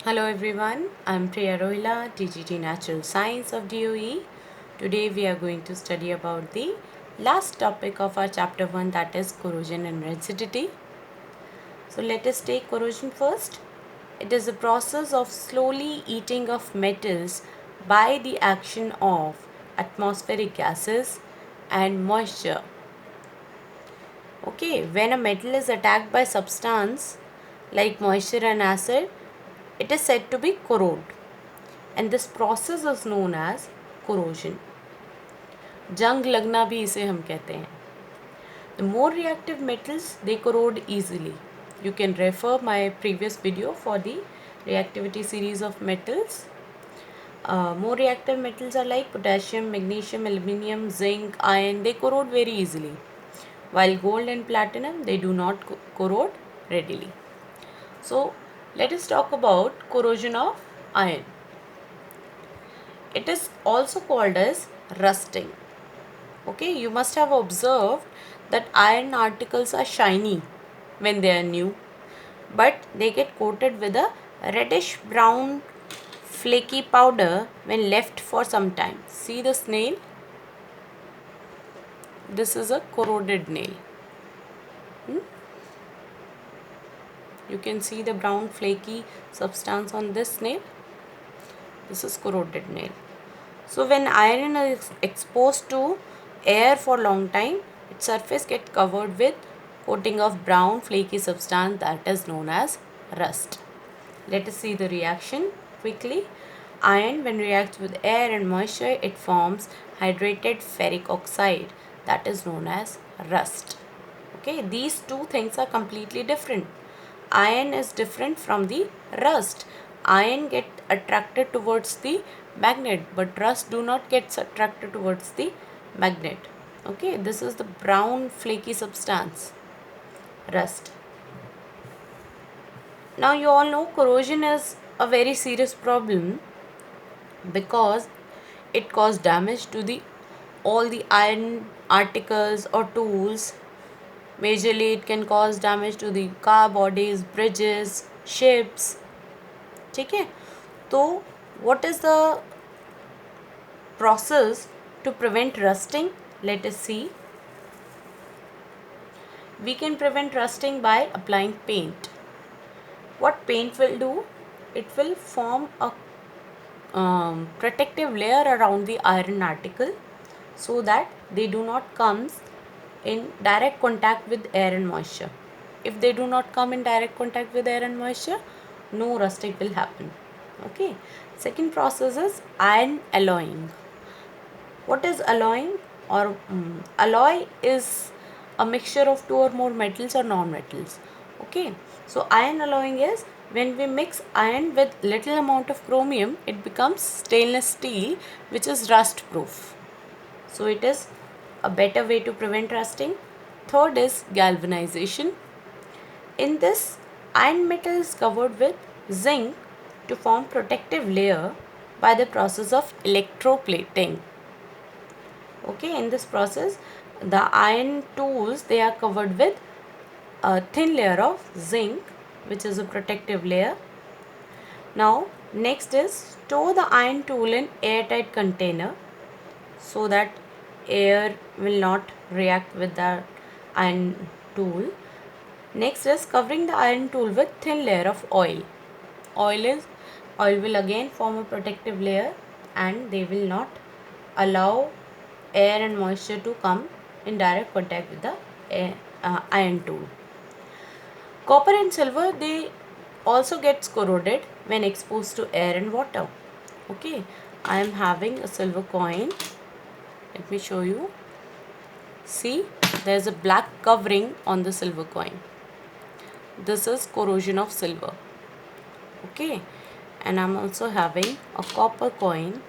Hello everyone, I'm Priya Rohila, TGT Natural Science of DOE. Today we are going to study about the last topic of our chapter 1, that is corrosion and rigidity. So let us take corrosion first. It is the process of slowly eating of metals by the action of atmospheric gases and moisture. Okay, when a metal is attacked by substance like moisture and acid, it is said to be corrode, and this process is known as corrosion. जंग लगना भी इसे हम कहते हैं. The more reactive metals, they corrode easily. You can refer my previous video for the reactivity series of metals. More reactive metals are like potassium, magnesium, aluminium, zinc, iron. They corrode very easily. While gold and platinum, they do not corrode readily. So let us talk about corrosion of iron. It is also called as rusting. Okay, you must have observed that iron articles are shiny when they are new, but they get coated with a reddish brown flaky powder when left for some time. See this nail? This is a corroded nail. You can see the brown flaky substance on this nail. This is corroded nail. So when iron is exposed to air for long time, its surface gets covered with coating of brown flaky substance that is known as rust. Let us see the reaction quickly. Iron, when reacts with air and moisture, it forms hydrated ferric oxide that is known as rust. Okay, these two things are completely different. Iron is different from the rust. Iron get attracted towards the magnet, but rust do not get attracted towards the magnet. Okay, this is the brown flaky substance, rust. Now you all know corrosion is a very serious problem because it causes damage to the all the iron articles or tools. Majorly it can cause damage to the car bodies, bridges, ships. ठीक है, तो what is the process to prevent rusting? Let us see. We can prevent rusting by applying paint. What paint will do? It will form a protective layer around the iron article so that they do not come in direct contact with air and moisture. If they do not come in direct contact with air and moisture, no rusting will happen. Okay. Second process is iron alloying. What is alloying? Or alloy is a mixture of two or more metals or non-metals. Okay. So iron alloying is when we mix iron with little amount of chromium, it becomes stainless steel, which is rust proof. So it is a better way to prevent rusting. Third is galvanization. In this, iron metal is covered with zinc to form protective layer by the process of electroplating. Okay, in this process, the iron tools, they are covered with a thin layer of zinc, which is a protective layer. Now, next is store the iron tool in airtight container so that air will not react with the iron tool. Next is covering the iron tool with thin layer of oil. Oil will again form a protective layer and they will not allow air and moisture to come in direct contact with the iron tool. Copper and silver, they also gets corroded when exposed to air and water. Okay, I am having a silver coin. Let me show you. See, there is a black covering on the silver coin. This is corrosion of silver. Okay, and I'm also having a copper coin.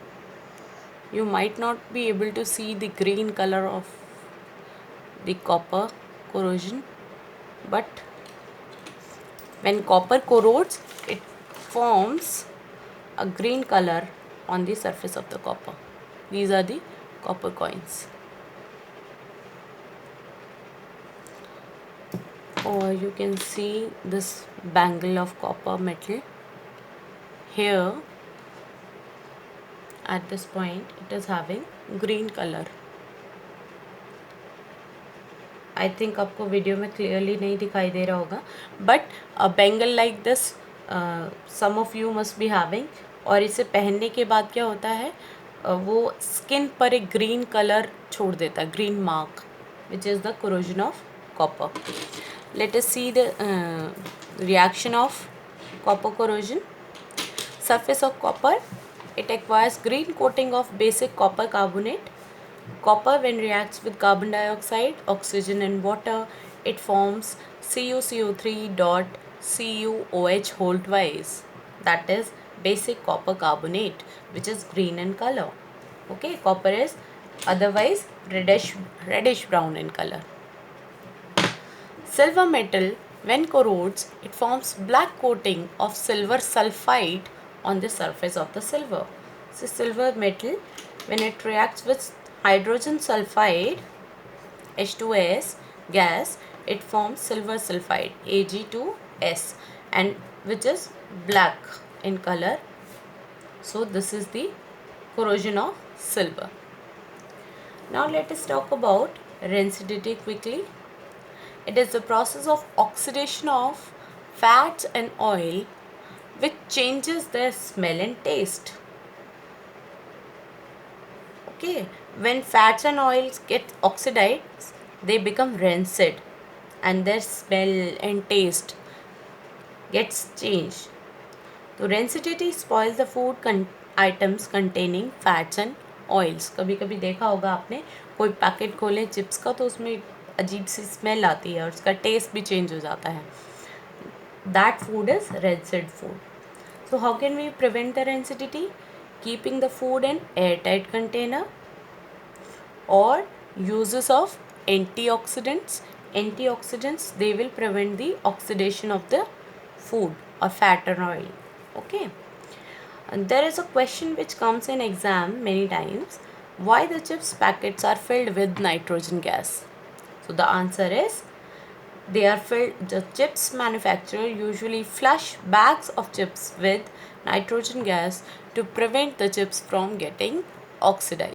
You might not be able to see the green color of the copper corrosion, but when copper corrodes, it forms a green color on the surface of the copper. These are the copper coins. Or you can see this bangle of copper metal. here at this point it is having green color. I think आपको video में clearly नहीं दिखाई दे रहा होगा, but a bangle like this some of you must be having. और इसे पहनने के बाद क्या होता है, वो स्किन पर एक ग्रीन कलर छोड़ देता है, Green Marc, which is the corrosion of copper. Let us see the reaction of copper corrosion. Surface of copper, it acquires green coating of basic copper carbonate. Copper, when reacts with carbon dioxide, oxygen and water, it forms CuCO3 dot CuOH whole twice. That is basic copper carbonate, which is green in color. Okay, copper is otherwise reddish brown in color. Silver metal, when corrodes, it forms black coating of silver sulfide on the surface of the silver. So silver metal, when it reacts with hydrogen sulfide, H2S gas, it forms silver sulfide, Ag2S, and which is black in color. So this is the corrosion of silver. Now let us talk about rancidity quickly. It is the process of oxidation of fats and oil which changes their smell and taste. Okay, when fats and oils get oxidized, they become rancid and their smell and taste gets changed. तो rancidity spoils the food items containing fats and oils. कभी कभी देखा होगा आपने, कोई packet खोलें chips का तो उसमें अजीब सी स्मेल आती है और उसका टेस्ट भी चेंज हो जाता है. That food is rancid food. So how can we prevent the rancidity? Keeping the food in airtight container or uses of antioxidants. Antioxidants, they will prevent the oxidation of the food or fat or oil. Okay. And there is a question which comes in exam many times. Why the chips packets are filled with nitrogen gas? So the answer is, they are filled, the chips manufacturer usually flush bags of chips with nitrogen gas to prevent the chips from getting oxidized.